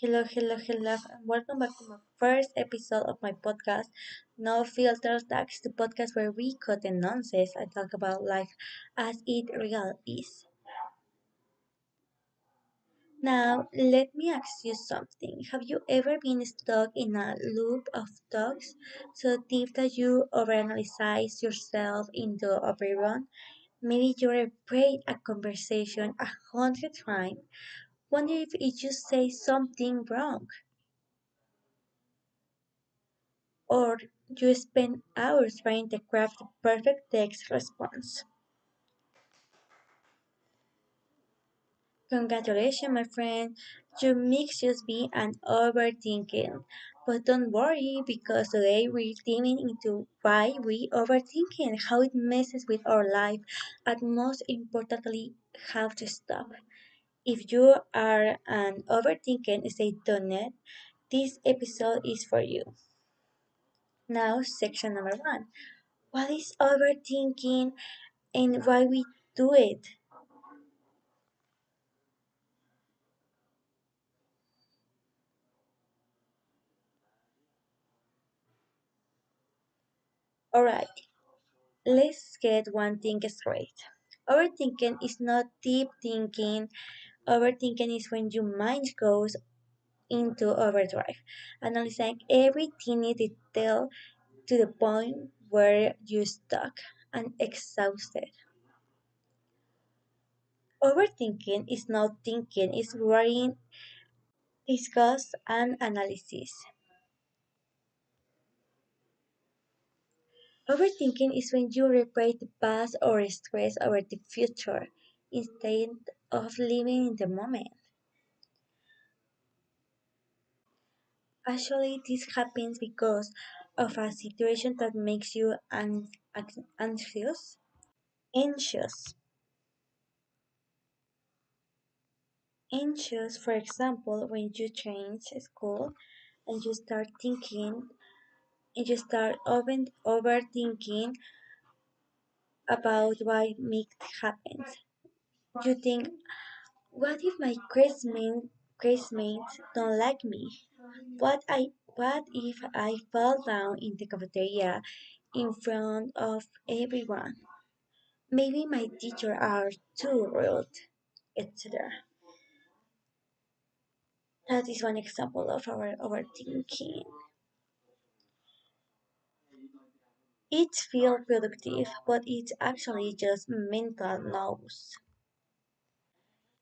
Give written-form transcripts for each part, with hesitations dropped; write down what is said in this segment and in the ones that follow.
Hello, hello, hello, and welcome back to my first episode of my podcast, No Filter Talks, the podcast where we cut the nonsense and talk about life as it really is. Now, let me ask you something. Have you ever been stuck in a loop of thoughts so deep that you overanalyze yourself into overrun? Maybe you repeat a conversation 100 times, wonder if you just say something wrong. Or you spend hours trying to craft the perfect text response. Congratulations, my friend. You mix just be and overthinking. But don't worry because today we're diving into why we overthinking, how it messes with our life, and most importantly, how to stop. If you are an overthinking stay tuned, this episode is for you. Now, section number one. What is overthinking and why we do it? Alright, let's get one thing straight. Overthinking is not deep thinking. Overthinking is when your mind goes into overdrive, analyzing every teeny detail to the point where you're stuck and exhausted. Overthinking is not thinking, it's worrying, discuss, and analysis. Overthinking is when you replay the past or stress over the future instead of living in the moment. Actually, this happens because of a situation that makes you anxious. Anxious. Anxious, for example, when you change school and you start thinking and you start overthinking about why it happens. You think, what if my classmates don't like me? What if I fall down in the cafeteria in front of everyone? Maybe my teacher are too rude, etc. That is one example of our overthinking. It feels productive, but it's actually just mental noise.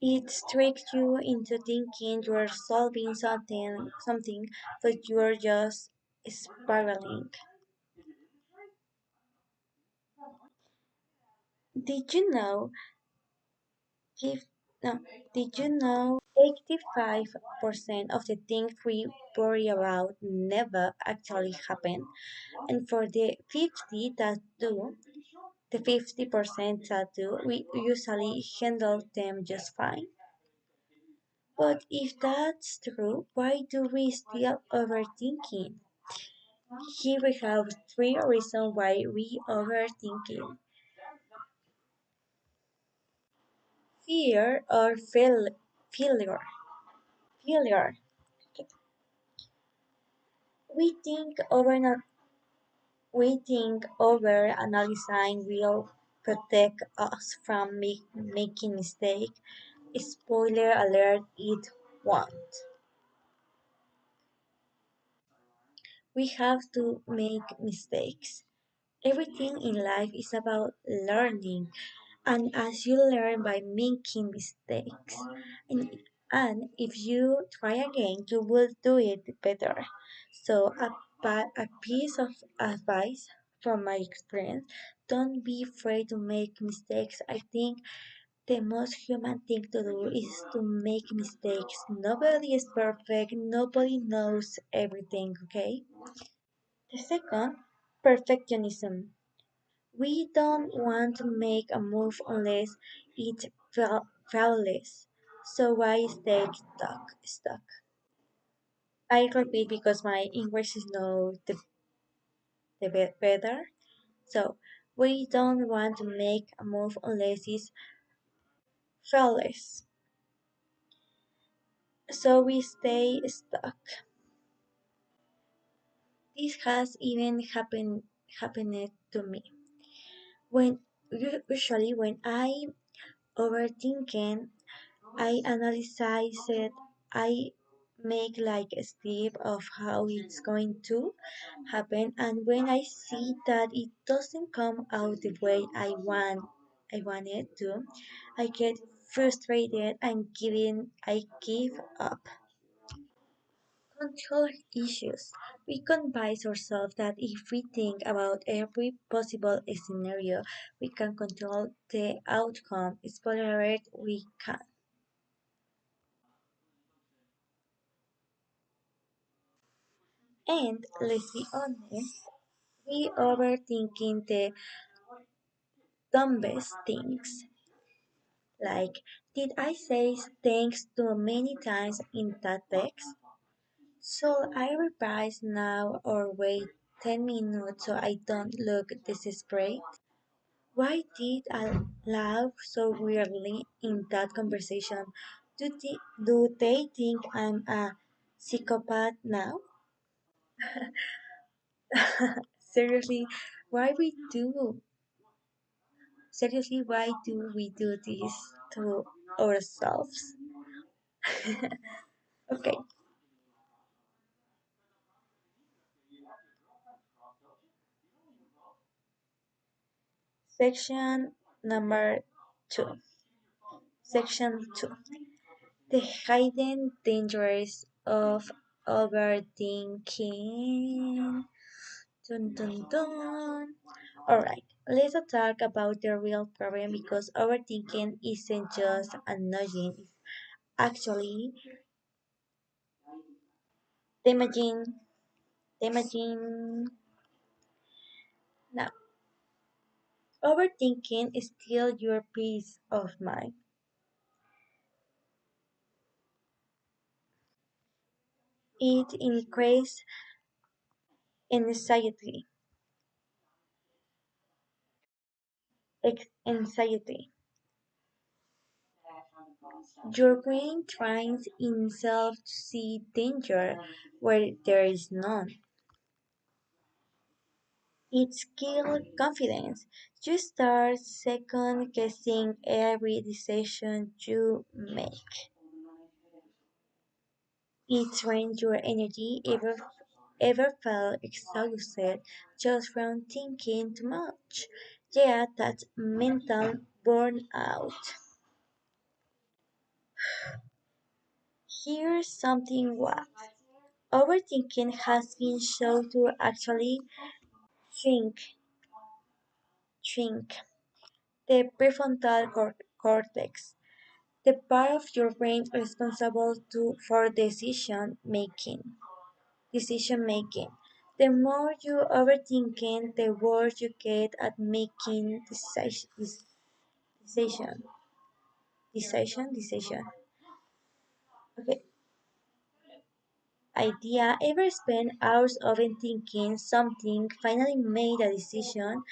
It tricks you into thinking you're solving something, but you're just spiraling. Did you know if no, did you know 85% of the things we worry about never actually happen? And for the 50 that do, the 50% that do, we usually handle them just fine. But if that's true, why do we still overthinking? Here we have three reasons why we overthinking. Fear or failure. Failure. We think over we think over analyzing will protect us from making mistake. Spoiler alert, it won't. We have to make mistakes. Everything in life is about learning, and as you learn by making mistakes, and, and if you try again, you will do it better. So, a piece of advice from my experience, don't be afraid to make mistakes. I think the most human thing to do is to make mistakes. Nobody is perfect, nobody knows everything, okay? The second, perfectionism. We don't want to make a move unless it's flawless. So why stay stuck? I repeat because my English is not the better. So we don't want to make a move unless it's flawless. so we stay stuck. This has even happened to me. When usually when I overthinking, I analyze it. I make like a step of how it's going to happen, and when I see that it doesn't come out the way I want it to, I get frustrated and I give up. Control issues. We convince ourselves that if we think about every possible scenario, we can control the outcome. Spoiler alert, we can. And let's be honest, we overthinking the dumbest things. Like, did I say thanks too many times in that text? So I revise now or wait 10 minutes so I don't look desperate? Why did I laugh so weirdly in that conversation? Do they think I'm a psychopath now? Seriously, why we do? Seriously, why do we do this to ourselves? Okay, section number two. Section two. The hidden dangers of overthinking. Dun dun dun. Alright, let's talk about the real problem because overthinking isn't just annoying, it's actually damaging. Damaging. Now, overthinking is still your peace of mind. It increases anxiety, anxiety. Your brain trains itself to see danger where there is none. It's kills confidence. You start second guessing every decision you make. It drains your energy. Ever felt exhausted just from thinking too much? Yeah, that's mental burnout. Here's something what overthinking has been shown to actually shrink shrink the prefrontal cortex, the part of your brain responsible for decision making. The more you overthink, the worse you get at making decision, decision. Okay, idea. Ever spent hours overthinking something, finally made a decision,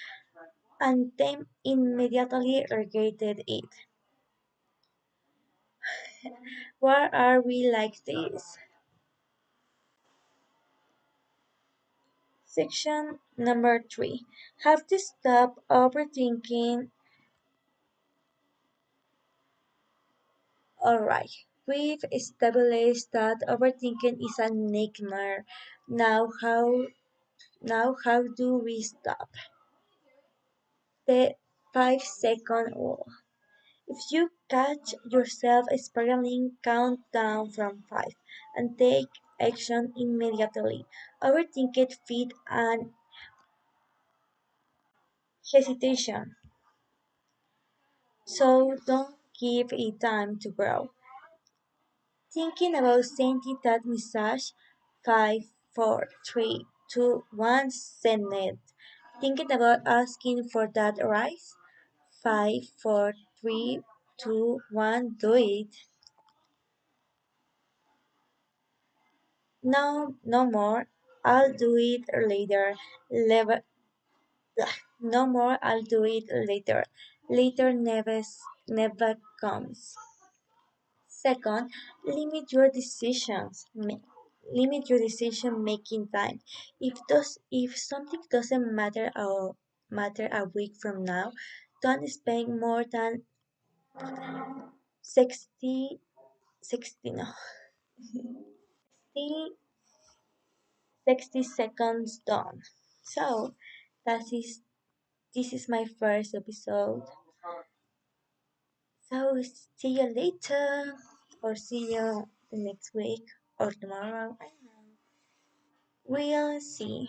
and then immediately regretted it? Why are we like this? Section number three. Have to stop overthinking. Alright, we've established that overthinking is a nightmare. Now how do we stop? The 5 second rule. If you catch yourself spiraling, count down from 5 and take action immediately. Overthinking feed and hesitation. So don't give it time to grow. Thinking about sending that message, 5, 4, 3, 2, 1, send it. Thinking about asking for that rise, 5, 4, 3, 2, 1, do it. No, no more. I'll do it later. Lever, no more. I'll do it later. Later never comes. Second, limit your decisions. Limit your decision making time. If something doesn't matter a week from now, don't spend more than 60 60 no 60 60 seconds done. So that is this is my first episode. So see you later or see you the next week or tomorrow. I don't know. We'll see.